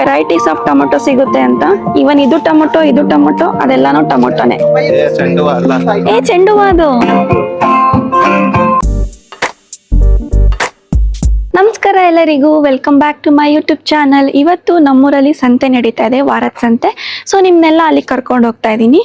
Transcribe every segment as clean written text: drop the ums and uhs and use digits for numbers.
Varieties of tomato ಸಿಗುತ್ತೆ ಅಂತ. ಇವನ್ ಇದು ಟೊಮೊಟೊ ಅದೆಲ್ಲಾನು ಟೊಮೊಟೊನೆ. ಚೆಂಡು ಹೂವ ಅದು. ನಮಸ್ಕಾರ ಎಲ್ಲರಿಗೂ, welcome back to my YouTube channel. ಇವತ್ತು ನಮ್ಮೂರಲ್ಲಿ ಸಂತೆ ನಡೀತಾ ಇದೆ, ವಾರದ ಸಂತೆ. ಸೊ ನಿಮ್ನೆಲ್ಲ ಅಲ್ಲಿ ಕರ್ಕೊಂಡು ಹೋಗ್ತಾ ಇದ್ದೀನಿ.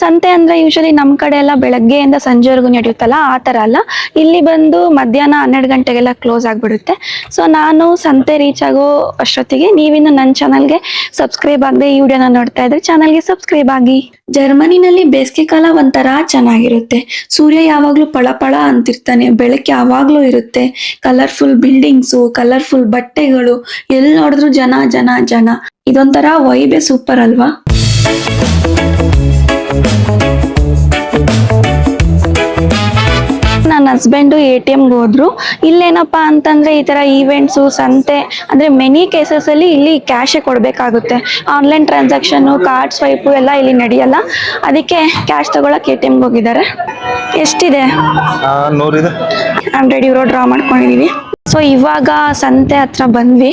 ಸಂತೆ ಅಂದರೆ ಯೂಶಲಿ ನಮ್ಮ ಕಡೆ ಎಲ್ಲ ಬೆಳಗ್ಗೆಯಿಂದ ಸಂಜೆವರೆಗೂ ನಡೆಯುತ್ತಲ್ಲ, ಆ ಥರ ಅಲ್ಲ. ಇಲ್ಲಿ ಬಂದು ಮಧ್ಯಾಹ್ನ 12 ಗಂಟೆಗೆಲ್ಲ ಕ್ಲೋಸ್ ಆಗಿಬಿಡುತ್ತೆ. ಸೊ ನಾನು ಸಂತೆ ರೀಚ್ ಆಗೋ ಅಷ್ಟೊತ್ತಿಗೆ ನೀವಿನ್ನು ನನ್ನ ಚಾನಲ್ಗೆ ಸಬ್ಸ್ಕ್ರೈಬ್ ಆಗದೆ ಈ ವಿಡಿಯೋನ ನೋಡ್ತಾ ಇದ್ರೆ ಚಾನಲ್ಗೆ ಸಬ್ಸ್ಕ್ರೈಬ್ ಆಗಿ. ಜರ್ಮನಿನಲ್ಲಿ ಬೇಸಿಗೆ ಕಾಲ ಒಂಥರ ಚೆನ್ನಾಗಿರುತ್ತೆ. ಸೂರ್ಯ ಯಾವಾಗ್ಲೂ ಪಳಪಳ ಅಂತಿರ್ತಾನೆ, ಬೆಳಕು ಯಾವಾಗ್ಲೂ ಇರುತ್ತೆ. ಕಲರ್ಫುಲ್ ಬಿಲ್ಡಿಂಗ್ಸು, ಕಲರ್ಫುಲ್ ಬಟ್ಟೆಗಳು, ಎಲ್ಲಿ ನೋಡಿದ್ರು ಜನ ಜನ ಜನ. ಇದೊಂಥರ ವೈಬೇ ಸೂಪರ್ ಅಲ್ವಾ? ನನ್ನ ಹಸ್ಬೆಂಡು ATMಗೆ ಹೋದ್ರು. ಇಲ್ಲೇನಪ್ಪಾ ಅಂತಂದ್ರೆ ಈ ತರ ಈವೆಂಟ್ಸು, ಸಂತೆ ಅಂದ್ರೆ ಮೆನಿ ಕೇಸಸ್ ಅಲ್ಲಿ ಇಲ್ಲಿ ಕ್ಯಾಶೇ ಕೊಡ್ಬೇಕಾಗುತ್ತೆ. ಆನ್ಲೈನ್ ಟ್ರಾನ್ಸಾಕ್ಷನ್, ಕಾರ್ಡ್ ಸ್ವೈಪು ಎಲ್ಲ ಇಲ್ಲಿ ನಡೆಯಲ್ಲ. ಅದಕ್ಕೆ ಕ್ಯಾಶ್ ತಗೊಳಕ್ ATMಗೆ ಹೋಗಿದ್ದಾರೆ. ಎಷ್ಟಿದೆ? 100 ಯೂರೋ ಡ್ರಾ ಮಾಡ್ಕೊಂಡಿದೀವಿ. ಸೊ ಇವಾಗ ಸಂತೆ ಹತ್ರ ಬಂದ್ವಿ.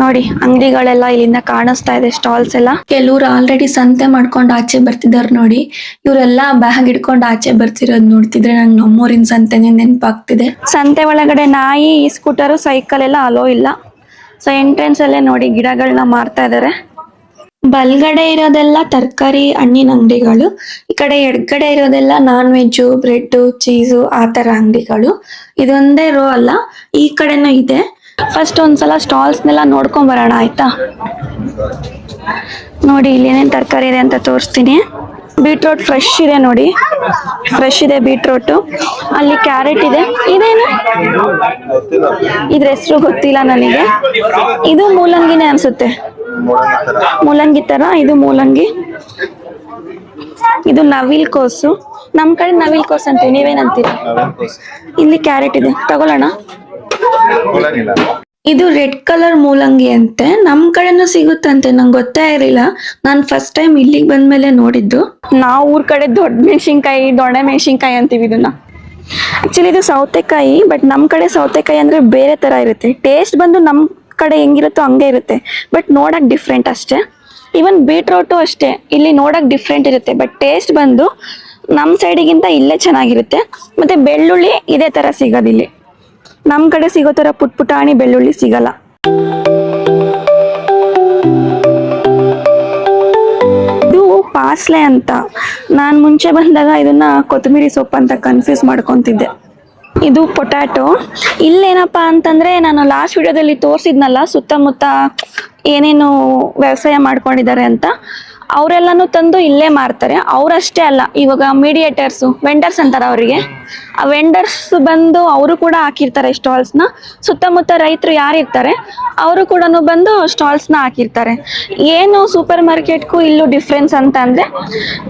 ನೋಡಿ ಅಂಗಡಿಗಳೆಲ್ಲ ಇಲ್ಲಿಂದ ಕಾಣಿಸ್ತಾ ಇದೆ, ಸ್ಟಾಲ್ಸ್ ಎಲ್ಲ. ಕೆಲವ್ರು ಆಲ್ರೆಡಿ ಸಂತೆ ಮಾಡ್ಕೊಂಡು ಆಚೆ ಬರ್ತಿದಾರೆ ನೋಡಿ. ಇವರೆಲ್ಲ ಬ್ಯಾಗ್ ಹಿಡ್ಕೊಂಡು ಆಚೆ ಬರ್ತಿರೋದು ನೋಡ್ತಿದ್ರೆ ನಂಗೆ ನಮ್ಮೂರಿನ ಸಂತೆನೇ ನೆನಪಾಗ್ತಿದೆ. ಸಂತೆ ಒಳಗಡೆ ನಾಯಿ, ಸ್ಕೂಟರು, ಸೈಕಲ್ ಎಲ್ಲ ಅಲೋ ಇಲ್ಲ. ಸೊ ಎಂಟ್ರೆನ್ಸ್ ಅಲ್ಲೇ ನೋಡಿ ಗಿಡಗಳನ್ನ ಮಾರ್ತಾ ಇದಾರೆ. ಬಲ್ಗಡೆ ಇರೋದೆಲ್ಲ ತರಕಾರಿ ಹಣ್ಣಿನ ಅಂಗಡಿಗಳು, ಈ ಕಡೆ ಎಡಗಡೆ ಇರೋದೆಲ್ಲ ನಾನ್ ವೆಜ್ಜು, ಬ್ರೆಡ್, ಚೀಸು ಆ ತರ ಅಂಗಡಿಗಳು. ಇದೊಂದೇ ರೋ ಅಲ್ಲ, ಈ ಕಡೆನೂ ಇದೆ. ಫಸ್ಟ್ ಒಂದ್ಸಲ ಸ್ಟಾಲ್ಸ್ನೆಲ್ಲ ನೋಡ್ಕೊಂಡ್ ಬರೋಣ ಆಯ್ತಾ? ನೋಡಿ ಇಲ್ಲಿ ಏನೇನ್ ತರಕಾರಿ ಇದೆ ಅಂತ ತೋರಿಸ್ತೀನಿ. ಬೀಟ್ರೋಟ್ ಫ್ರೆಶ್ ಇದೆ ನೋಡಿ, ಫ್ರೆಶ್ ಇದೆ ಬೀಟ್ರೋಟ್. ಅಲ್ಲಿ ಕ್ಯಾರೆಟ್ ಇದೆ. ಇದೇನು ಇದ್ರ ಹೆಸರು ಗೊತ್ತಿಲ್ಲ ನನಗೆ. ಇದು ಮೂಲಂಗಿನೇ ಅನ್ಸುತ್ತೆ, ಮೂಲಂಗಿ ತರ. ಇದು ಮೂಲಂಗಿ. ಇದು ನವಿಲ್ ಕೋಸು, ನಮ್ ಕಡೆ ನವಿಲ್ ಕೋಸು ಅಂತೀವಿ, ನೀವೇನಂತೀರಿ? ಇಲ್ಲಿ ಕ್ಯಾರೆಟ್ ಇದೆ, ತಗೊಳ್ಳೋಣ. ಇದು ರೆಡ್ ಕಲರ್ ಮೂಲಂಗಿ ಅಂತೆ, ನಮ್ ಕಡೆನೂ ಸಿಗುತ್ತಂತೆ. ನಂಗೆ ಗೊತ್ತೇ ಇರಲಿಲ್ಲ, ನಾನು ಫಸ್ಟ್ ಟೈಮ್ ಇಲ್ಲಿಗೆ ಬಂದ್ಮೇಲೆ ನೋಡಿದ್ದು. ನಾವು ಊರ್ ಕಡೆ ದೊಡ್ಡ ಮೆಣಸಿನ್ಕಾಯಿ, ದೊಣ್ಣೆ ಮೆಣಸಿನ್ಕಾಯಿ ಅಂತೀವಿ ಇದನ್ನ. ಆಕ್ಚುಲಿ ಇದು ಸೌತೆಕಾಯಿ, ಬಟ್ ನಮ್ ಕಡೆ ಸೌತೆಕಾಯಿ ಅಂದ್ರೆ ಬೇರೆ ತರ ಇರುತ್ತೆ. ಟೇಸ್ಟ್ ಬಂದು ನಮ್ ಕಡೆ ಹೆಂಗಿರುತ್ತೋ ಹಂಗೆ ಇರುತ್ತೆ, ಬಟ್ ನೋಡಕ್ ಡಿಫ್ರೆಂಟ್ ಅಷ್ಟೇ. ಈವನ್ ಬೀಟ್ರೋಟು ಅಷ್ಟೇ, ಇಲ್ಲಿ ನೋಡಕ್ ಡಿಫ್ರೆಂಟ್ ಇರುತ್ತೆ, ಬಟ್ ಟೇಸ್ಟ್ ಬಂದು ನಮ್ ಸೈಡಿಗಿಂತ ಇಲ್ಲೇ ಚೆನ್ನಾಗಿರುತ್ತೆ. ಮತ್ತೆ ಬೆಳ್ಳುಳ್ಳಿ ಇದೇ ತರ ಸಿಗೋದಿಲ್ಲಿ, ನಮ್ ಕಡೆ ಸಿಗೋ ತರ ಪುಟಾಣಿ ಬೆಳ್ಳುಳ್ಳಿ ಸಿಗಲ್ಲ. ಇದು ಪಾಸ್ಲೆ ಅಂತ. ನಾನ್ ಮುಂಚೆ ಬಂದಾಗ ಇದನ್ನ ಕೊತ್ತಂಬರಿ ಸೊಪ್ಪು ಅಂತ ಕನ್ಫ್ಯೂಸ್ ಮಾಡ್ಕೊಂತಿದ್ದೆ. ಇದು ಪೊಟ್ಯಾಟೊ. ಇಲ್ಲೇನಪ್ಪಾ ಅಂತಂದ್ರೆ ನಾನು ಲಾಸ್ಟ್ ವಿಡಿಯೋದಲ್ಲಿ ತೋರಿಸಿದ್ನಲ್ಲ, ಸುತ್ತಮುತ್ತ ಏನೇನು ವ್ಯವಸಾಯ ಮಾಡ್ಕೊಂಡಿದ್ದಾರೆ ಅಂತ, ಅವರೆಲ್ಲಾನು ತಂದು ಇಲ್ಲೇ ಮಾರ್ತಾರೆ. ಅವರಷ್ಟೇ ಅಲ್ಲ, ಇವಾಗ ಮೀಡಿಯೇಟರ್ಸು, ವೆಂಡರ್ಸ್ ಅಂತಾರೆ ಅವರಿಗೆ. ಆ ವೆಂಡರ್ಸ್ ಬಂದು ಅವರು ಕೂಡ ಹಾಕಿರ್ತಾರೆ ಸ್ಟಾಲ್ಸ್ನ. ಸುತ್ತಮುತ್ತ ರೈತರು ಯಾರಿರ್ತಾರೆ ಅವರು ಕೂಡ ಬಂದು ಸ್ಟಾಲ್ಸ್ನ ಹಾಕಿರ್ತಾರೆ. ಏನು ಸೂಪರ್ ಮಾರ್ಕೆಟ್ಗೂ ಇಲ್ಲೂ ಡಿಫ್ರೆನ್ಸ್ ಅಂತ ಅಂದ್ರೆ,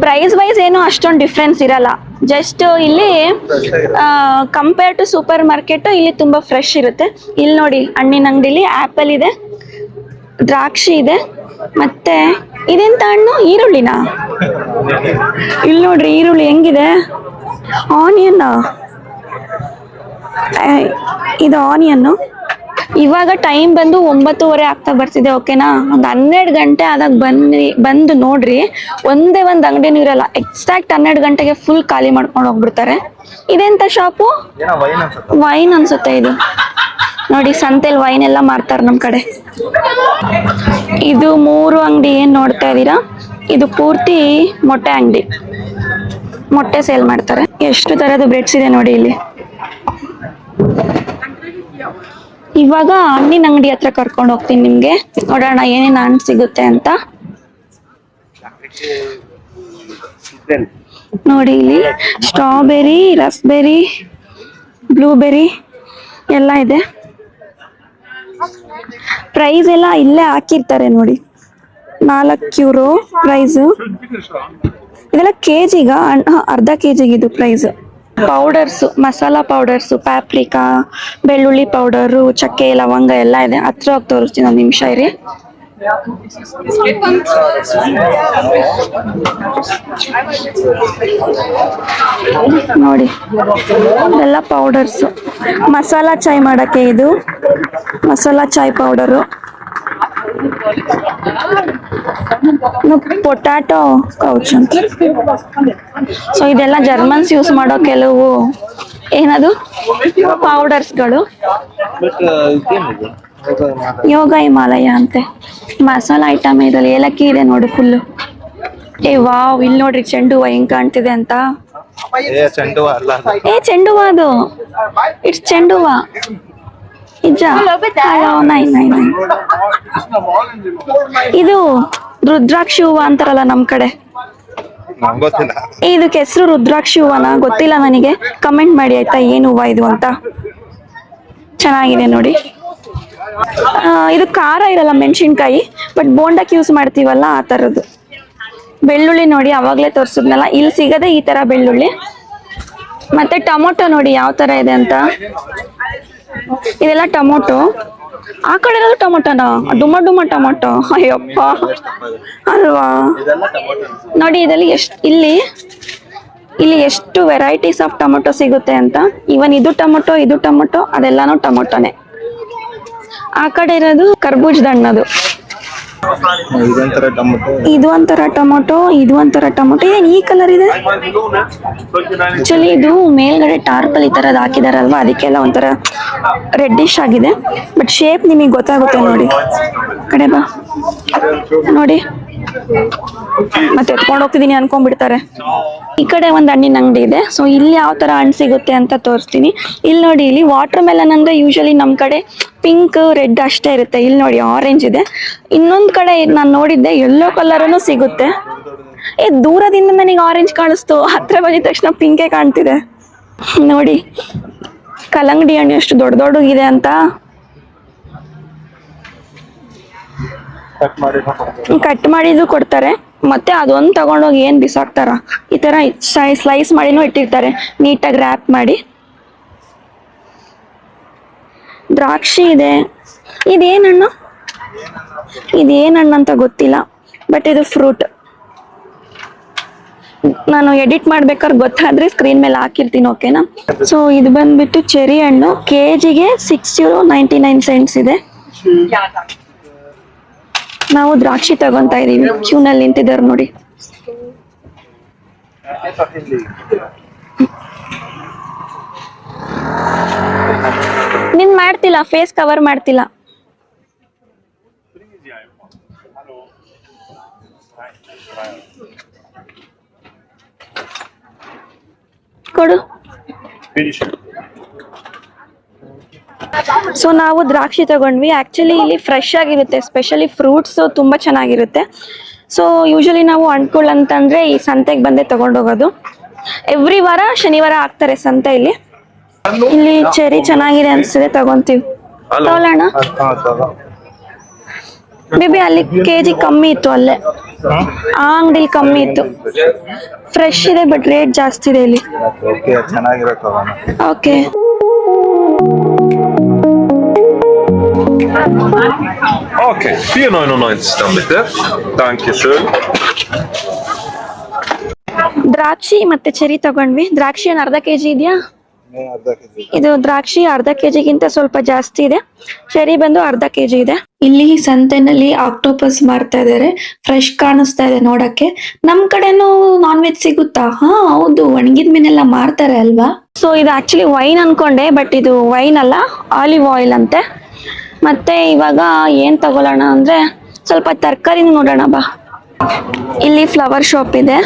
ಪ್ರೈಸ್ ವೈಸ್ ಏನು ಅಷ್ಟೊಂದು ಡಿಫ್ರೆನ್ಸ್ ಇರಲ್ಲ. ಜಸ್ಟ್ ಇಲ್ಲಿ ಕಂಪೇರ್ ಟು ಸೂಪರ್ ಮಾರ್ಕೆಟ್ ಇಲ್ಲಿ ತುಂಬಾ ಫ್ರೆಶ್ ಇರುತ್ತೆ. ಇಲ್ಲಿ ನೋಡಿ ಹಣ್ಣಿನ ಅಂಗಡಿಲಿ ಆಪಲ್ ಇದೆ, ದ್ರಾಕ್ಷಿ ಇದೆ, ಮತ್ತೆ ಇದೆಂತ ಹಣ್ಣು? ಈರುಳ್ಳಿನ. ಇಲ್ಲಿ ನೋಡ್ರಿ ಈರುಳ್ಳಿ ಹೆಂಗಿದೆ, ಆನಿಯನ್. ಇದು ಆನಿಯನ್ನು. ಇವಾಗ ಟೈಮ್ ಬಂದು 9:30 ಆಗ್ತಾ ಬರ್ತಿದೆ, ಓಕೆನಾ? ಒಂದು 12 ಗಂಟೆ ಆದಾಗ ಬಂದು ನೋಡ್ರಿ, ಒಂದೇ ಒಂದು ಅಂಗಡಿನೂ ಇರಲ್ಲ. ಎಕ್ಸಾಕ್ಟ್ 12 ಗಂಟೆಗೆ ಫುಲ್ ಖಾಲಿ ಮಾಡ್ಕೊಂಡು ಹೋಗ್ಬಿಡ್ತಾರೆ. ಇದೆಂತ ಶಾಪು? ವೈನ್ ಅನ್ಸುತ್ತೆ ಇದು. ನೋಡಿ ಸಂತೆಲ್ ವೈನ್ ಎಲ್ಲ ಮಾರ್ತಾರೆ ನಮ್ ಕಡೆ. ಇದು 3 ಅಂಗಡಿ ಏನ್ ನೋಡ್ತಾ ಇದೀರಾ, ಇದು ಪೂರ್ತಿ ಮೊಟ್ಟೆ ಅಂಗಡಿ. ಮೊಟ್ಟೆ ಸೇಲ್ ಮಾಡ್ತಾರೆ. ಎಷ್ಟು ತರದ ಬ್ರೆಡ್ಸ್ ಇದೆ ನೋಡಿ ಇಲ್ಲಿ. ಇವಾಗ ಹಣ್ಣಿನ ಅಂಗಡಿ ಹತ್ರ ಕರ್ಕೊಂಡು ಹೋಗ್ತೀನಿ ನಿಮ್ಗೆ, ನೋಡೋಣ ಏನೇನು ಹಣ್ಣು ಸಿಗುತ್ತೆ ಅಂತ. ನೋಡಿ ಇಲ್ಲಿ ಸ್ಟ್ರಾಬೆರಿ, ರಸ್ಬೆರಿ, ಬ್ಲೂಬೆರಿ ಎಲ್ಲ ಇದೆ. ಪ್ರೈಸ್ ಎಲ್ಲ ಇಲ್ಲೇ ಹಾಕಿರ್ತಾರೆ ನೋಡಿ. 4 ಯೂರೋ ಪ್ರೈಸು. ಇದೆಲ್ಲ ಕೆಜಿಗ, ಅರ್ಧ ಕೆಜಿಗೆ ಇದು ಪ್ರೈಸ್. ಪೌಡರ್ಸು, ಮಸಾಲಾ ಪೌಡರ್ಸು, ಪ್ಯಾಪ್ರಿಕಾ, ಬೆಳ್ಳುಳ್ಳಿ ಪೌಡರು, ಚಕ್ಕೆ, ಲವಂಗ ಎಲ್ಲ ಇದೆ. ಹತ್ರ ಹೋಗಿ ತೋರಿಸ್ತೀನಿ, ಒಂದು ನಿಮಿಷ ಇರಿ. ನೋಡಿ ಇದೆಲ್ಲ ಪೌಡರ್ಸು. ಮಸಾಲಾ ಚಾಯ್ ಮಾಡಕ್ಕೆ ಇದು ಮಸಾಲಾ ಚಾಯ್ ಪೌಡರು. ಪೊಟ್ಯಾಟೊ ಕೌಚ್ ಅಂತ. ಸೊ ಇದೆಲ್ಲ ಜರ್ಮನ್ಸ್ ಯೂಸ್ ಮಾಡೋ ಕೆಲವು ಏನದು ಪೌಡರ್ಸ್ಗಳು. ಯೋಗ ಹಿಮಾಲಯ ಅಂತೆ. ಮಸಾಲಾ ಐಟಮ್ ಇದ್ರಲ್ಲಿ ಏಲಕ್ಕಿ ಇದೆ ನೋಡಿ ಫುಲ್ಲು. ವಾವ್, ಇಲ್ಲಿ ನೋಡ್ರಿ ಚೆಂಡು ಹೂವ ಹೆಂಗ್ ಕಾಣ್ತಿದೆ ಅಂತ. ಚೆಂಡು ಹೂವ ಅದು, ಇಟ್ಸ್ ಚೆಂಡು ಹೂವ. ಇದು ರುದ್ರಾಕ್ಷಿ ಹೂವ ಅಂತಾರಲ್ಲ ನಮ್ ಕಡೆ. ಇದಕ್ಕೆ ಹೆಸರು ರುದ್ರಾಕ್ಷಿ ಹೂವನ ಗೊತ್ತಿಲ್ಲ ನನಗೆ, ಕಮೆಂಟ್ ಮಾಡಿ ಆಯ್ತಾ ಏನ್ ಹೂವ ಇದು ಅಂತ. ಚೆನ್ನಾಗಿದೆ ನೋಡಿ. ಇದು ಖಾರ ಇರಲ್ಲ ಮೆಣಸಿನ್ಕಾಯಿ, ಬಟ್ ಬೋಂಡಕ್ಕೆ ಯೂಸ್ ಮಾಡ್ತೀವಲ್ಲ ಆ ತರದ್ದು. ಬೆಳ್ಳುಳ್ಳಿ ನೋಡಿ ಅವಾಗ್ಲೇ ತೋರ್ಸಿದ್ನಲ್ಲ, ಇಲ್ಲಿ ಸಿಗದೆ ಈ ತರ ಬೆಳ್ಳುಳ್ಳಿ. ಮತ್ತೆ ಟೊಮೊಟೊ ನೋಡಿ ಯಾವ ತರ ಇದೆ ಅಂತ. ಇದೆಲ್ಲ ಟೊಮೊಟೊ. ಆ ಕಡೆ ಇರೋದು ಟೊಮೊಟೊನಾ? ಡುಮ ಡುಮ ಟೊಮೊಟೊ. ಅಯ್ಯಪ್ಪ ಅಲ್ವಾ. ನೋಡಿ ಇದರಲ್ಲಿ ಇಲ್ಲಿ ಎಷ್ಟು ವೆರೈಟೀಸ್ ಆಫ್ ಟೊಮೊಟೊ ಸಿಗುತ್ತೆ ಅಂತ. ಇವನ್ ಇದು ಟೊಮೊಟೊ ಅದೆಲ್ಲಾನು ಟೊಮೊಟೊನೆ. ಆ ಕಡೆ ಇರೋದು ಕರ್ಬೂಜ ಹಣ್ಣದು. ಇದು ಒಂಥರ ಟೊಮೊಟೊ, ಇದು ಒಂಥರ ಟೊಮೊಟೊ. ಏನ್ ಈ ಕಲರ್ ಇದೆ? ಆಕ್ಚುಲಿ ಇದು ಮೇಲ್ಗಡೆ ಟಾರ್ಪಲ್ ಈ ತರದ್ ಹಾಕಿದಾರಲ್ವಾ, ಅದಕ್ಕೆಲ್ಲ ಒಂಥರ ರೆಡ್ಡಿಶ್ ಆಗಿದೆ. ಬಟ್ ಶೇಪ್ ನಿಮಗೆ ಗೊತ್ತಾಗುತ್ತೆ ನೋಡಿ. ಕಡೆ ಬಾ ನೋಡಿ, ಮತ್ತೆ ಎತ್ಕೊಂಡು ಹೋಗ್ತಿದೀನಿ ಅನ್ಕೊಂಡ್ಬಿಡ್ತಾರೆ. ಈ ಕಡೆ ಒಂದ್ ಹಣ್ಣಿನ ಅಂಗಡಿ ಇದೆ. ಸೊ ಇಲ್ಲಿ ಯಾವ ತರ ಹಣ್ಣು ಸಿಗುತ್ತೆ ಅಂತ ತೋರಿಸ್ತೀನಿ. ಇಲ್ಲಿ ನೋಡಿ, ಇಲ್ಲಿ ವಾಟರ್ ಮೆಲನ್ ಅಂದ್ರೆ ಯೂಶಲಿ ನಮ್ ಕಡೆ ಪಿಂಕ್ ರೆಡ್ ಅಷ್ಟೇ ಇರುತ್ತೆ. ಇಲ್ಲಿ ನೋಡಿ ಆರೆಂಜ್ ಇದೆ. ಇನ್ನೊಂದ್ ಕಡೆ ನಾನು ನೋಡಿದ್ದೆ ಯೆಲ್ಲೋ ಕಲರ್ನು ಸಿಗುತ್ತೆ. ದೂರದಿಂದ ನನಗೆ ಆರೆಂಜ್ ಕಾಣಿಸ್ತು, ಹತ್ರ ಬಂದಿದ ತಕ್ಷಣ ಪಿಂಕೆ ಕಾಣ್ತಿದೆ. ನೋಡಿ ಕಲ್ಲಂಗಡಿ ಹಣ್ಣು ಎಷ್ಟು ದೊಡ್ಡಗಿದೆ ಅಂತ. ಕಟ್ ಮಾಡಿದ್ದು ಕೊಡ್ತಾರೆ, ಮತ್ತೆ ಅದೊಂದು ತಗೊಂಡೋಗಿ ಏನ್ ಬಿಸಾಕ್ತಾರ, ಈ ತರ ಸ್ಲೈಸ್ ಮಾಡಿನೂ ಇಟ್ಟಿರ್ತಾರೆ ನೀಟಾಗಿ ರ್ಯಾಪ್ ಮಾಡಿ. ದ್ರಾಕ್ಷಿ ಇದೆ. ಇದೇನ್ ಹಣ್ಣು ಅಂತ ಗೊತ್ತಿಲ್ಲ, ಬಟ್ ಇದು ಫ್ರೂಟ್. ನಾನು ಎಡಿಟ್ ಮಾಡ್ಬೇಕಾದ್ರೆ ಗೊತ್ತಾದ್ರೆ ಸ್ಕ್ರೀನ್ ಮೇಲೆ ಹಾಕಿರ್ತೀನಿ, ಓಕೆನಾ. ಸೊ ಇದು ಬಂದ್ಬಿಟ್ಟು ಚೆರಿ ಹಣ್ಣು. ಕೆಜಿಗೆ €6.99 ಇದೆ. ನಾವು ದ್ರಾಕ್ಷಿ ತಗೊಂತಾ ಇದೀವಿ. ಕ್ಯೂನಲ್ಲಿ ನಿಂತಿದ್ದಾರೆ ನೋಡಿ. ನಿನ್ ಮಾಡ್ತಿಲ್ಲ, ಫೇಸ್ ಕವರ್ ಮಾಡ್ತಿಲ್ಲ. ಕೊಡು. ಸೊ ನಾವು ದ್ರಾಕ್ಷಿ ತಗೊಂಡ್ವಿ. ಆಕ್ಚುಲಿ ಇಲ್ಲಿ ಫ್ರೆಶ್ ಆಗಿರುತ್ತೆ, ಸ್ಪೆಷಲಿ ಫ್ರೂಟ್ಸ್ ತುಂಬಾ ಚೆನ್ನಾಗಿರುತ್ತೆ. ಸೊ ಯೂಶಲಿ ನಾವು ಹಣ್ಗಳು ಅಂತಂದ್ರೆ ಈ ಸಂತೆಗೆ ಬಂದೇ ತಗೊಂಡೋಗೋದು. ಎವ್ರಿ ವಾರ ಶನಿವಾರ ಹಾಕ್ತಾರೆ ಸಂತೆ ಇಲ್ಲಿ. ಇಲ್ಲಿ ಚೆರಿ ಚೆನ್ನಾಗಿದೆ ಅನ್ಸಿದೆ, ತಗೊಂತೀವಿ. ತಗೊಳ್ಳೋಣ ಬೇಬಿ. ಅಲ್ಲಿ ಕೆಜಿ ಕಮ್ಮಿ ಇತ್ತು, ಅಲ್ಲೇ ಆ ಅಂಗಡಿಲಿ ಕಮ್ಮಿ ಇತ್ತು. ಫ್ರೆಶ್ ಇದೆ, ಬಟ್ ರೇಟ್ ಜಾಸ್ತಿ ಇದೆ ಇಲ್ಲಿ. Okay. Okay, 4,99 dann bitte. Dankeschön. ದ್ರಾಕ್ಷಿ ಮತ್ತೆ ಚೆರಿ ತಗೊಂಡ್ವಿ. ದ್ರಾಕ್ಷಿ ಒಂದು ಅರ್ಧ ಕೆಜಿ ಇದೆಯಾ? ಇದು ದ್ರಾಕ್ಷಿ ಅರ್ಧ ಕೆಜಿಗಿಂತ ಸ್ವಲ್ಪ ಜಾಸ್ತಿ ಇದೆ. ಚೆರಿ ಬಂದು ಅರ್ಧ ಕೆಜಿ ಇದೆ. ಇಲ್ಲಿ ಸಂತೆನಲ್ಲಿ ಆಕ್ಟೋಪಸ್ ಮಾರ್ತಾ ಇದಾರೆ. ಫ್ರೆಶ್ ಕಾಣಿಸ್ತಾ ಇದೆ ನೋಡಕ್ಕೆ. ನಮ್ ಕಡೆನೂ ನಾನ್ ವೆಜ್ ಸಿಗುತ್ತಾ? ಹಾ ಹೌದು, ಒಣಗಿದ ಮೀನೆಲ್ಲ ಮಾರ್ತಾರೆ ಅಲ್ವಾ. ಸೊ ಇದು ಆಕ್ಚುಲಿ ವೈನ್ ಅನ್ಕೊಂಡೆ, ಬಟ್ ಇದು ವೈನ್ ಅಲ್ಲ, ಆಲಿವ್ ಆಯಿಲ್ ಅಂತೆ. ಮತ್ತೆ ಇವಾಗ ಏನ್ ತಗೊಳ್ಳೋಣ ಅಂದ್ರೆ ಸ್ವಲ್ಪ ತರಕಾರಿನೂ ನೋಡೋಣ ಬಾ. ಇಲ್ಲಿ ಫ್ಲವರ್ ಶಾಪ್ ಇದೆ.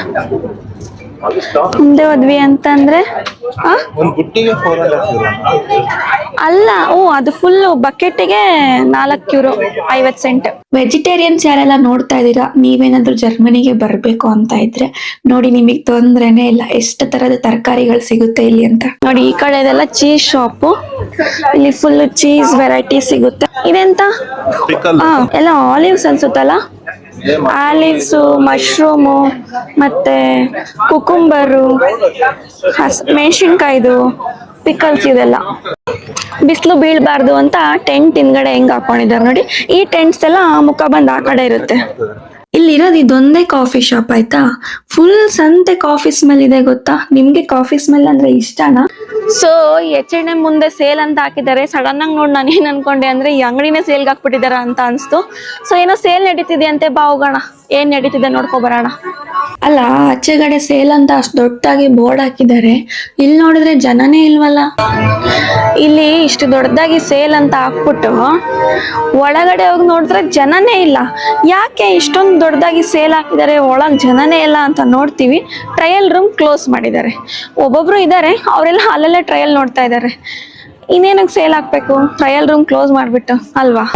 ಮುಂದೆ ಹೋದ್ವಿ ಅಂತಂದ್ರೆ ಅಲ್ಲ, ಅದು ಫುಲ್ ಬಕೆಟ್ಗೆ €4 50. ವೆಜಿಟೇರಿಯನ್ಸ್ ಯಾರೆಲ್ಲ ನೋಡ್ತಾ ಇದೀರಾ, ನೀವೇನಾದ್ರೂ ಜರ್ಮನಿಗೆ ಬರ್ಬೇಕು ಅಂತ ಇದ್ರೆ ನೋಡಿ, ನಿಮಗ್ ತೊಂದ್ರೆನೆ ಇಲ್ಲ. ಎಷ್ಟು ತರದ ತರಕಾರಿಗಳು ಸಿಗುತ್ತೆ ಇಲ್ಲಿ ಅಂತ ನೋಡಿ. ಈ ಕಡೆ ಇದೆಲ್ಲ ಚೀಸ್ ಶಾಪ್. ಇಲ್ಲಿ ಫುಲ್ ಚೀಸ್ ವೆರೈಟಿ ಸಿಗುತ್ತೆ. ಇದೆಂತ ಎಲ್ಲ ಆಲಿವ್ಸ್ ಅನ್ಸುತ್ತಲ್ಲ. ಆಲಿವ್ಸ್, ಮಶ್ರೂಮು, ಮತ್ತೆ ಕುಕುಂಬರು, ಮೆಣಸಿನ್ಕಾಯ್ದು, ಪಿಕಲ್ಸ್ ಇದೆಲ್ಲ. ಬಿಸಿಲು ಬೀಳ್ಬಾರ್ದು ಅಂತ ಟೆಂಟ್ ಹಿಂದ್ಗಡೆ ಹೆಂಗ್ ಹಾಕೊಂಡಿದ್ದಾರೆ ನೋಡಿ. ಈ ಟೆಂಟ್ಸ್ ಎಲ್ಲ ಮುಖ ಬಂದ್ ಆ ಕಡೆ ಇರುತ್ತೆ. ಇಲ್ಲಿರೋದು ಇದೊಂದೇ ಕಾಫಿ ಶಾಪ್ ಆಯ್ತಾ, ಫುಲ್ ಸಂತೆ ಕಾಫಿ ಸ್ಮೆಲ್ ಇದೆ ಗೊತ್ತಾ. ನಿಮ್ಗೆ ಕಾಫಿ ಸ್ಮೆಲ್ ಅಂದ್ರೆ ಇಷ್ಟನಾ? ಸೊ H&M ಮುಂದೆ ಸೇಲ್ ಅಂತ ಹಾಕಿದ್ದಾರೆ. ಸಡನ್ ಆಗಿ ನೋಡಿ ನಾನು ಏನ್ ಅನ್ಕೊಂಡೆ ಅಂದ್ರೆ ಈ ಅಂಗಡಿನೇ ಸೇಲ್ಗೆ ಹಾಕ್ಬಿಟ್ಟಿದಾರ ಅಂತ ಅನ್ಸ್ತು. ಸೊ ಏನೋ ಸೇಲ್ ನಡೀತಿದೆ ಅಂತೆ, ಬಾ ಹೋಗೋಣ ಏನ್ ನಡೀತಿದೆ ನೋಡ್ಕೊ ಬರೋಣ. ಅಲ್ಲ, ಆಚೆಗಡೆ ಸೇಲ್ ಅಂತ ಅಷ್ಟು ದೊಡ್ಡದಾಗಿ ಬೋರ್ಡ್ ಹಾಕಿದ್ದಾರೆ, ಇಲ್ಲಿ ನೋಡಿದ್ರೆ ಜನನೇ ಇಲ್ವಲ್ಲ. ಇಲ್ಲಿ ಇಷ್ಟು ದೊಡ್ಡದಾಗಿ ಸೇಲ್ ಅಂತ ಹಾಕ್ಬಿಟ್ಟು ಒಳಗಡೆ ಹೋಗಿ ನೋಡಿದ್ರೆ ಜನನೇ ಇಲ್ಲ. ಯಾಕೆ ಇಷ್ಟೊಂದು ದೊಡ್ಡದಾಗಿ ಸೇಲ್ ಹಾಕಿದ್ದಾರೆ, ಒಳಗೆ ಜನನೇ ಇಲ್ಲ ಅಂತ ನೋಡ್ತೀವಿ. ಟ್ರಯಲ್ ರೂಮ್ ಕ್ಲೋಸ್ ಮಾಡಿದ್ದಾರೆ. ಒಬ್ಬೊಬ್ರು ಇದ್ದಾರೆ, ಅವರೆಲ್ಲ ಅಲ್ಲಲ್ಲೇ ಟ್ರಯಲ್ ನೋಡ್ತಾ ಇದ್ದಾರೆ. ಇನ್ನೇನಕ್ಕೆ ಸೇಲ್ ಹಾಕ್ಬೇಕು ಟ್ರಯಲ್ ರೂಮ್ ಕ್ಲೋಸ್ ಮಾಡಿಬಿಟ್ಟು, ಅಲ್ವಾ?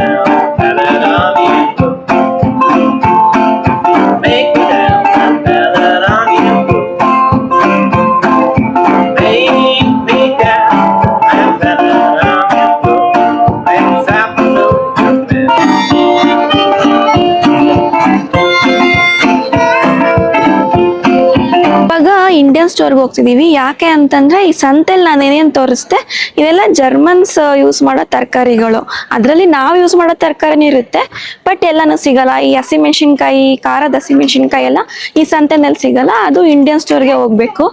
ಇಂಡಿಯನ್ ಸ್ಟೋರ್ಗೆ ಹೋಗ್ತಿದೀವಿ. ಯಾಕೆ ಅಂತಂದ್ರೆ ಈ ಸಂತೆಲಿ ನಾನು ಏನೇನು ತೋರಿಸ್ದೆ ಇದೆಲ್ಲ ಜರ್ಮನ್ಸ್ ಯೂಸ್ ಮಾಡೋ ತರಕಾರಿಗಳು. ಅದರಲ್ಲಿ ನಾವು ಯೂಸ್ ಮಾಡೋ ತರಕಾರಿನೂ ಇರುತ್ತೆ, ಬಟ್ ಎಲ್ಲಾನು ಸಿಗಲ್ಲ. ಈ ಹಸಿಮೆಣಸಿನ್ಕಾಯಿ, ಖಾರದ ಹಸಿಮೆಣಸಿನ್ಕಾಯಿ ಎಲ್ಲ ಈ ಸಂತೆನಲ್ಲಿ ಸಿಗಲ್ಲ, ಅದು ಇಂಡಿಯನ್ ಸ್ಟೋರ್ಗೆ ಹೋಗ್ಬೇಕು.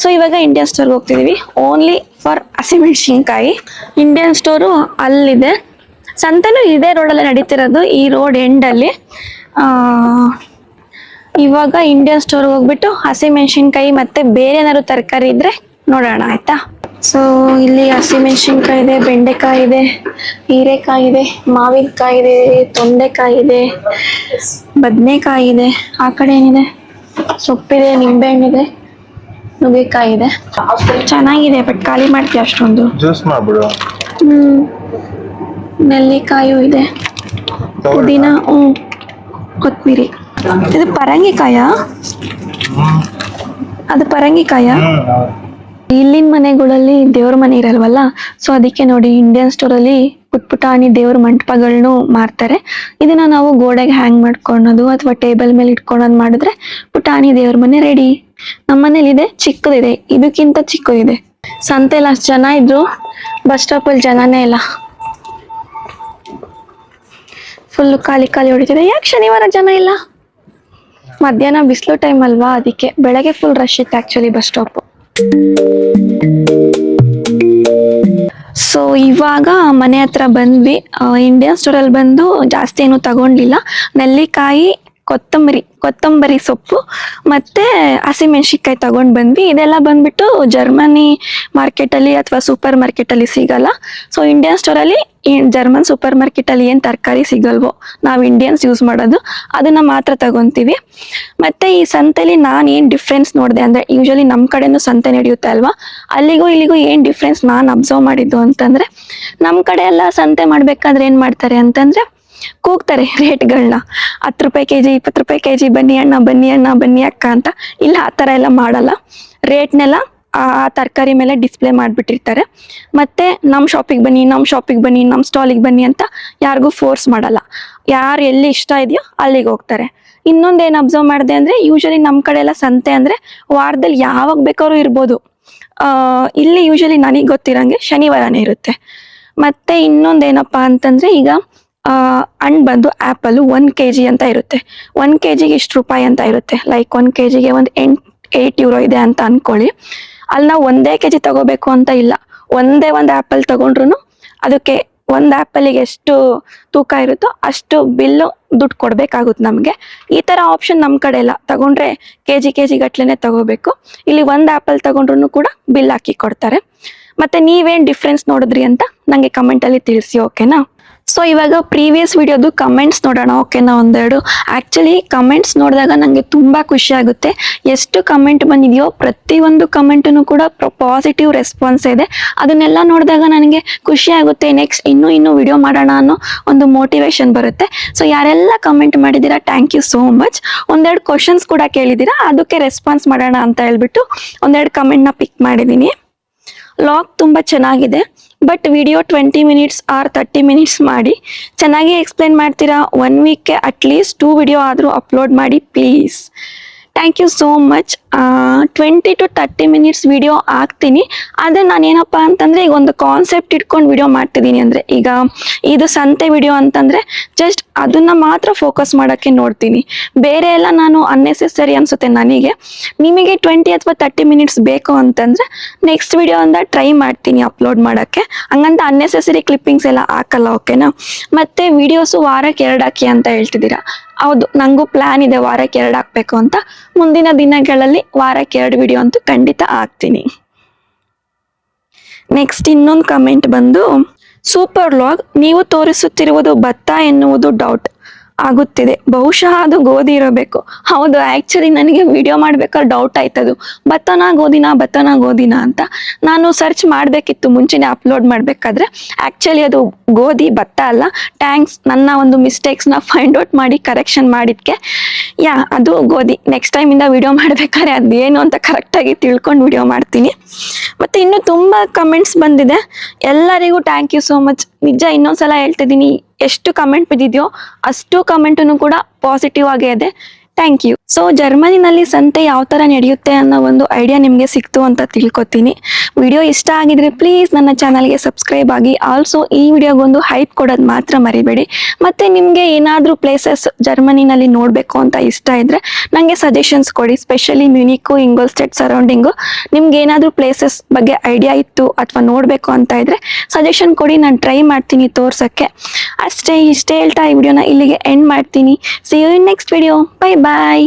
ಸೊ ಇವಾಗ ಇಂಡಿಯನ್ ಸ್ಟೋರ್ಗೆ ಹೋಗ್ತಿದೀವಿ ಓನ್ಲಿ ಫಾರ್ ಹಸಿಮೆಣಸಿನ್ಕಾಯಿ. ಇಂಡಿಯನ್ ಸ್ಟೋರು ಅಲ್ಲಿದೆ, ಸಂತೆನೂ ಇದೇ ರೋಡಲ್ಲೇ ನಡೀತಿರೋದು, ಈ ರೋಡ್ ಎಂಡಲ್ಲಿ. ಇವಾಗ ಇಂಡಿಯನ್ ಸ್ಟೋರ್ಗೆ ಹೋಗ್ಬಿಟ್ಟು ಹಸಿಮೆಣಸಿನ್ಕಾಯಿ ಮತ್ತೆ ಬೇರೆ ಏನಾದ್ರು ತರಕಾರಿ ಇದ್ರೆ ನೋಡೋಣ ಆಯ್ತಾ. ಸೊ ಇಲ್ಲಿ ಹಸಿಮೆಣಸಿನ್ಕಾಯಿ ಇದೆ, ಬೆಂಡೆಕಾಯಿ ಇದೆ, ಹೀರೆಕಾಯಿ ಇದೆ, ಮಾವಿನಕಾಯಿ ಇದೆ, ತೊಂಡೆಕಾಯಿ ಇದೆ, ಬದನೆಕಾಯಿ ಇದೆ, ಆ ಕಡೆ ಏನಿದೆ ಸೊಪ್ಪಿದೆ, ನಿಂಬೆಹಣ್ಣಿದೆ, ನುಗ್ಗೆಕಾಯಿ ಇದೆ. ಚೆನ್ನಾಗಿದೆ, ಬಟ್ ಖಾಲಿ ಮಾಡ್ತೀವಿ ಅಷ್ಟೊಂದು. ಜ್ಯೂಸ್ ಮಾಡ್ಬಿಡು. ನೆಲ್ಲಿಕಾಯಿ ಇದೆ, ಪುದೀನ, ಕೊತ್ತಂಬರಿ. ಇದು ಪರಂಗಿಕಾಯ? ಅದು ಪರಂಗಿಕಾಯ. ಇಲ್ಲಿನ ಮನೆಗಳಲ್ಲಿ ದೇವ್ರ ಮನೆ ಇರಲ್ವಲ್ಲ, ಸೊ ಅದಕ್ಕೆ ನೋಡಿ ಇಂಡಿಯನ್ ಸ್ಟೋರಲ್ಲಿ ಪುಟ್ಪುಟಾಣಿ ದೇವ್ರ ಮಂಟಪಗಳನ್ನು ಮಾರ್ತಾರೆ. ಇದನ್ನ ನಾವು ಗೋಡೆಗೆ ಹ್ಯಾಂಗ್ ಮಾಡ್ಕೊಳೋದು ಅಥವಾ ಟೇಬಲ್ ಮೇಲೆ ಇಟ್ಕೊಳೋದು ಮಾಡಿದ್ರೆ ಪುಟಾಣಿ ದೇವ್ರ ಮನೆ ರೆಡಿ. ನಮ್ಮ ಮನೇಲಿ ಇದೆ, ಚಿಕ್ಕದಿದೆ, ಇದಕ್ಕಿಂತ ಚಿಕ್ಕದಿದೆ. ಸಂತೆಲ್ಲ ಅಷ್ಟು ಜನ ಇದ್ರು, ಬಸ್ ಸ್ಟಾಪಲ್ಲಿ ಜನನೇ ಇಲ್ಲ, ಫುಲ್ ಖಾಲಿ ಖಾಲಿ ಹೊಡಿತಿದೆ. ಯಾಕೆ ಶನಿವಾರ ಜನ ಇಲ್ಲ? ಮಧ್ಯಾಹ್ನ ಬಿಸಿಲು ಟೈಮ್ ಅಲ್ವಾ, ಅದಕ್ಕೆ. ಬೆಳಗ್ಗೆ ಫುಲ್ ರಶ್ ಇತ್ತು ಆಕ್ಚುಲಿ ಬಸ್ ಸ್ಟಾಪ್. ಸೊ ಇವಾಗ ಮನೆ ಹತ್ರ ಬಂದ್ವಿ. ಇಂಡಿಯನ್ ಸ್ಟೋರಲ್ಲಿ ಬಂದು ಜಾಸ್ತಿ ಏನು ತಗೊಂಡಿಲ್ಲ. ನೆಲ್ಲಿಕಾಯಿ, ಕೊತ್ತಂಬರಿ ಸೊಪ್ಪು ಮತ್ತೆ ಹಸಿಮೆಣಸಿನ್ಕಾಯಿ ತಗೊಂಡ್ ಬಂದ್ವಿ. ಇದೆಲ್ಲ ಬಂದ್ಬಿಟ್ಟು ಜರ್ಮನಿ ಮಾರ್ಕೆಟಲ್ಲಿ ಅಥವಾ ಸೂಪರ್ ಮಾರ್ಕೆಟಲ್ಲಿ ಸಿಗಲ್ಲ. ಸೊ ಇಂಡಿಯನ್ ಸ್ಟೋರಲ್ಲಿ ಜರ್ಮನ್ ಸೂಪರ್ ಮಾರ್ಕೆಟಲ್ಲಿ ಏನು ತರಕಾರಿ ಸಿಗಲ್ವೋ, ನಾವು ಇಂಡಿಯನ್ಸ್ ಯೂಸ್ ಮಾಡೋದು ಅದನ್ನ ಮಾತ್ರ ತಗೊಂತೀವಿ. ಮತ್ತೆ ಈ ಸಂತೆಲಿ ನಾನು ಏನು ಡಿಫ್ರೆನ್ಸ್ ನೋಡಿದೆ ಅಂದ್ರೆ, ಯೂಶಲಿ ನಮ್ಮ ಕಡೆನೂ ಸಂತೆ ನಡೆಯುತ್ತೆ ಅಲ್ವಾ, ಅಲ್ಲಿಗೂ ಇಲ್ಲಿಗೂ ಏನು ಡಿಫ್ರೆನ್ಸ್ ನಾನು ಅಬ್ಸರ್ವ್ ಮಾಡಿದ್ದು ಅಂತಂದ್ರೆ, ನಮ್ಮ ಕಡೆ ಎಲ್ಲ ಸಂತೆ ಮಾಡ್ಬೇಕಾದ್ರೆ ಏನ್ ಮಾಡ್ತಾರೆ ಅಂತಂದ್ರೆ ಕೂಗ್ತಾರೆ ರೇಟ್ಗಳನ್ನ. 10 ರೂಪಾಯಿ ಕೆಜಿ, 20 ರೂಪಾಯಿ ಕೆಜಿ, ಬನ್ನಿ ಅಣ್ಣ, ಬನ್ನಿ ಅಣ್ಣ, ಬನ್ನಿ ಅಕ್ಕ ಅಂತ. ಇಲ್ಲ, ಆ ಥರ ಎಲ್ಲ ಮಾಡಲ್ಲ. ರೇಟ್ನೆಲ್ಲ ಆ ತರಕಾರಿ ಮೇಲೆ ಡಿಸ್ಪ್ಲೇ ಮಾಡಿಬಿಟ್ಟಿರ್ತಾರೆ. ಮತ್ತೆ ನಮ್ಮ ಶಾಪಿಗೆ ಬನ್ನಿ, ನಮ್ಮ ಸ್ಟಾಲಿಗೆ ಬನ್ನಿ ಅಂತ ಯಾರಿಗೂ ಫೋರ್ಸ್ ಮಾಡಲ್ಲ. ಯಾರು ಎಲ್ಲಿ ಇಷ್ಟ ಇದೆಯೋ ಅಲ್ಲಿಗೆ ಹೋಗ್ತಾರೆ. ಇನ್ನೊಂದೇನು ಅಬ್ಸರ್ವ್ ಮಾಡಿದೆ ಅಂದರೆ, ಯೂಶಲಿ ನಮ್ಮ ಕಡೆ ಎಲ್ಲ ಸಂತೆ ಅಂದರೆ ವಾರದಲ್ಲಿ ಯಾವಾಗ ಬೇಕಾದ್ರೂ ಇರ್ಬೋದು. ಇಲ್ಲಿ ಯೂಶಲಿ ನನಗೆ ಗೊತ್ತಿರೋಂಗೆ ಶನಿವಾರನೇ ಇರುತ್ತೆ. ಮತ್ತೆ ಇನ್ನೊಂದೇನಪ್ಪ ಅಂತಂದರೆ, ಈಗ ಹಣ್ಣು ಬಂದು ಆ್ಯಪಲ್ಲು 1 kg ಅಂತ ಇರುತ್ತೆ. 1 kgಗೆ ಇಷ್ಟು ರೂಪಾಯಿ ಅಂತ ಇರುತ್ತೆ. ಲೈಕ್ 1 kgಗೆ ಒಂದು 8 euro ಇದೆ ಅಂತ ಅನ್ಕೊಳ್ಳಿ. ಅಲ್ಲಿ ನಾವು 1 kg ತಗೋಬೇಕು ಅಂತ ಇಲ್ಲ. ಒಂದೇ ಒಂದು ಆ್ಯಪಲ್ ತಗೊಂಡ್ರು ಅದಕ್ಕೆ ಒಂದು ಆ್ಯಪಲಿಗೆ ಎಷ್ಟು ತೂಕ ಇರುತ್ತೋ ಅಷ್ಟು ಬಿಲ್ಲು ದುಡ್ಡು ಕೊಡ್ಬೇಕಾಗುತ್ತೆ ನಮಗೆ. ಈ ಥರ ಆಪ್ಷನ್ ನಮ್ಮ ಕಡೆ ಇಲ್ಲ. ತಗೊಂಡ್ರೆ ಕೆಜಿ ಗಟ್ಲೆನೆ ತಗೋಬೇಕು. ಇಲ್ಲಿ ಒಂದು ಆ್ಯಪಲ್ ತಗೊಂಡ್ರು ಕೂಡ ಬಿಲ್ ಹಾಕಿ ಕೊಡ್ತಾರೆ. ಮತ್ತೆ ನೀವೇನು ಡಿಫ್ರೆನ್ಸ್ ನೋಡಿದ್ರಿ ಅಂತ ನನಗೆ ಕಮೆಂಟಲ್ಲಿ ತಿಳಿಸಿ, ಓಕೆನಾ? ಸೊ ಇವಾಗ ಪ್ರೀವಿಯಸ್ ವಿಡಿಯೋದು ಕಮೆಂಟ್ಸ್ ನೋಡೋಣ, ಓಕೆನಾ? ಒಂದೆರಡು. ಆ್ಯಕ್ಚುಲಿ ಕಮೆಂಟ್ಸ್ ನೋಡಿದಾಗ ನನಗೆ ತುಂಬ ಖುಷಿ ಆಗುತ್ತೆ. ಎಷ್ಟು ಕಮೆಂಟ್ ಬಂದಿದೆಯೋ ಪ್ರತಿಯೊಂದು ಕಮೆಂಟೂ ಕೂಡ ಪಾಸಿಟಿವ್ ರೆಸ್ಪಾನ್ಸ್ ಇದೆ. ಅದನ್ನೆಲ್ಲ ನೋಡಿದಾಗ ನನಗೆ ಖುಷಿ ಆಗುತ್ತೆ. ನೆಕ್ಸ್ಟ್ ಇನ್ನೂ ವಿಡಿಯೋ ಮಾಡೋಣ ಅನ್ನೋ ಒಂದು ಮೋಟಿವೇಶನ್ ಬರುತ್ತೆ. ಸೊ ಯಾರೆಲ್ಲ ಕಮೆಂಟ್ ಮಾಡಿದ್ದೀರಾ, ಥ್ಯಾಂಕ್ ಯು ಸೋ ಮಚ್. ಒಂದೆರಡು ಕ್ವಶನ್ಸ್ ಕೂಡ ಕೇಳಿದ್ದೀರಾ, ಅದಕ್ಕೆ ರೆಸ್ಪಾನ್ಸ್ ಮಾಡೋಣ ಅಂತ ಹೇಳ್ಬಿಟ್ಟು ಒಂದೆರಡು ಕಮೆಂಟ್ನ ಪಿಕ್ ಮಾಡಿದ್ದೀನಿ. ಲಾಗ್ ತುಂಬ ಚೆನ್ನಾಗಿದೆ, but video 20 minutes or 30 minutes ಮಾಡಿ ಚೆನ್ನಾಗಿ ಎಕ್ಸ್ಪ್ಲೈನ್ ಮಾಡ್ತೀರಾ. 1 weekಗೆ ಅಟ್ಲೀಸ್ಟ್ 2 ವಿಡಿಯೋ ಆದರೂ ಅಪ್ಲೋಡ್ ಮಾಡಿ please. Thank you so much. 20 to 30 minutes video ಹಾಕ್ತೀನಿ. ಆದರೆ ನಾನೇನಪ್ಪ ಅಂತಂದರೆ ಈಗ ಒಂದು ಕಾನ್ಸೆಪ್ಟ್ ಇಟ್ಕೊಂಡು ವಿಡಿಯೋ ಮಾಡ್ತಿದ್ದೀನಿ. ಅಂದರೆ ಈಗ ಇದು ಸಂತೆ ವಿಡಿಯೋ ಅಂತಂದರೆ ಜಸ್ಟ್ ಅದನ್ನು ಮಾತ್ರ ಫೋಕಸ್ ಮಾಡೋಕ್ಕೆ ನೋಡ್ತೀನಿ. ಬೇರೆ ಎಲ್ಲ ನಾನು ಅನ್ನೆಸೆಸರಿ ಅನಿಸುತ್ತೆ ನನಗೆ. ನಿಮಗೆ 20 ಅಥವಾ 30 ಮಿನಿಟ್ಸ್ ಬೇಕು ಅಂತಂದರೆ ನೆಕ್ಸ್ಟ್ ವಿಡಿಯೋ ಅಂತ ಟ್ರೈ ಮಾಡ್ತೀನಿ ಅಪ್ಲೋಡ್ ಮಾಡೋಕ್ಕೆ. ಹಂಗಂತ ಅನ್ನೆಸೆಸರಿ ಕ್ಲಿಪ್ಪಿಂಗ್ಸ್ ಎಲ್ಲ ಹಾಕಲ್ಲ, ಓಕೆನಾ? ಮತ್ತು ವಿಡಿಯೋಸು ವಾರಕ್ಕೆ 2 ಹಾಕಿ ಅಂತ ಹೇಳ್ತಿದ್ದೀರಾ. ಹೌದು, ನನಗೂ ಪ್ಲ್ಯಾನ್ ಇದೆ ವಾರಕ್ಕೆ 2 ಹಾಕಬೇಕು ಅಂತ. ಮುಂದಿನ ದಿನಗಳಲ್ಲಿ ವಾರಕ್ಕೆ 2 ವಿಡಿಯೋ ಅಂತೂ ಖಂಡಿತ ಹಾಕ್ತೀನಿ. ನೆಕ್ಸ್ಟ್ ಇನ್ನೊಂದು ಕಮೆಂಟ್ ಬಂದು, ಸೂಪರ್ ವ್ಲಾಗ್, ನೀವು ತೋರಿಸುತ್ತಿರುವುದು ಭತ್ತ ಎನ್ನುವುದು ಡೌಟ್ ಆಗುತ್ತಿದೆ. ಬಹುಶಃ ಅದು ಗೋಧಿ ಇರಬೇಕು. ಹೌದು, ಆ್ಯಕ್ಚುಲಿ ನನಗೆ ವಿಡಿಯೋ ಮಾಡ್ಬೇಕಾದ್ರೆ ಡೌಟ್ ಆಯ್ತದು, ಭತ್ತನ ಗೋಧಿನ ಅಂತ. ನಾನು ಸರ್ಚ್ ಮಾಡಬೇಕಿತ್ತು ಮುಂಚೆನೇ ಅಪ್ಲೋಡ್ ಮಾಡಬೇಕಾದ್ರೆ. ಆ್ಯಕ್ಚುಲಿ ಅದು ಗೋಧಿ, ಭತ್ತ ಅಲ್ಲ. ಥ್ಯಾಂಕ್ಸ್, ನನ್ನ ಒಂದು ಮಿಸ್ಟೇಕ್ಸ್ನ ಫೈಂಡ್ ಔಟ್ ಮಾಡಿ ಕರೆಕ್ಷನ್ ಮಾಡಿದ್ಕೆ. ಅದು ಗೋಧಿ. ನೆಕ್ಸ್ಟ್ ಟೈಮಿಂದ ವಿಡಿಯೋ ಮಾಡಬೇಕಾದ್ರೆ ಅದೇನು ಅಂತ ಕರೆಕ್ಟಾಗಿ ತಿಳ್ಕೊಂಡು ವಿಡಿಯೋ ಮಾಡ್ತೀನಿ. ಮತ್ತು ಇನ್ನೂ ತುಂಬ ಕಮೆಂಟ್ಸ್ ಬಂದಿದೆ. ಎಲ್ಲರಿಗೂ ಥ್ಯಾಂಕ್ ಯು ಸೋ ಮಚ್. ನಿಜ ಇನ್ನೊಂದ್ಸಲ ಹೇಳ್ತಿದ್ದೀನಿ, ಎಷ್ಟು ಕಮೆಂಟ್ ಬಿದ್ದಿದೆಯೋ ಅಷ್ಟು ಕಮೆಂಟನ್ನು ಕೂಡ ಪಾಸಿಟಿವ್ ಆಗೇ ಇದೆ. Thank you. ಸೊ ಜರ್ಮನಿನಲ್ಲಿ ಸಂತೆ ಯಾವ ಥರ ನಡೆಯುತ್ತೆ ಅನ್ನೋ ಒಂದು ಐಡಿಯಾ ನಿಮಗೆ ಸಿಕ್ತು ಅಂತ ತಿಳ್ಕೊತೀನಿ. ವಿಡಿಯೋ ಇಷ್ಟ ಆಗಿದ್ರೆ ಪ್ಲೀಸ್ ನನ್ನ ಚಾನಲ್ಗೆ ಸಬ್ಸ್ಕ್ರೈಬ್ ಆಗಿ. ಆಲ್ಸೋ ಈ ವಿಡಿಯೋಗೊಂದು ಹೈಪ್ ಕೊಡೋದು ಮಾತ್ರ ಮರಿಬೇಡಿ. ಮತ್ತು ನಿಮಗೆ ಏನಾದರೂ ಪ್ಲೇಸಸ್ ಜರ್ಮನಿನಲ್ಲಿ ನೋಡಬೇಕು ಅಂತ ಇಷ್ಟ ಇದ್ದರೆ ನನಗೆ ಸಜೆಷನ್ಸ್ ಕೊಡಿ. Specially Munich, Ingolstadt surrounding. ನಿಮ್ಗೆ ಏನಾದರೂ ಪ್ಲೇಸಸ್ ಬಗ್ಗೆ ಐಡಿಯಾ ಇತ್ತು ಅಥವಾ ನೋಡಬೇಕು ಅಂತ ಇದ್ದರೆ ಸಜೆಷನ್ ಕೊಡಿ, ನಾನು ಟ್ರೈ ಮಾಡ್ತೀನಿ ತೋರ್ಸೋಕ್ಕೆ. ಇಷ್ಟೇ ಹೇಳ್ತಾ ಈ ವಿಡಿಯೋನ ಇಲ್ಲಿಗೆ ಎಂಡ್ ಮಾಡ್ತೀನಿ. See you in next video. Bye bye.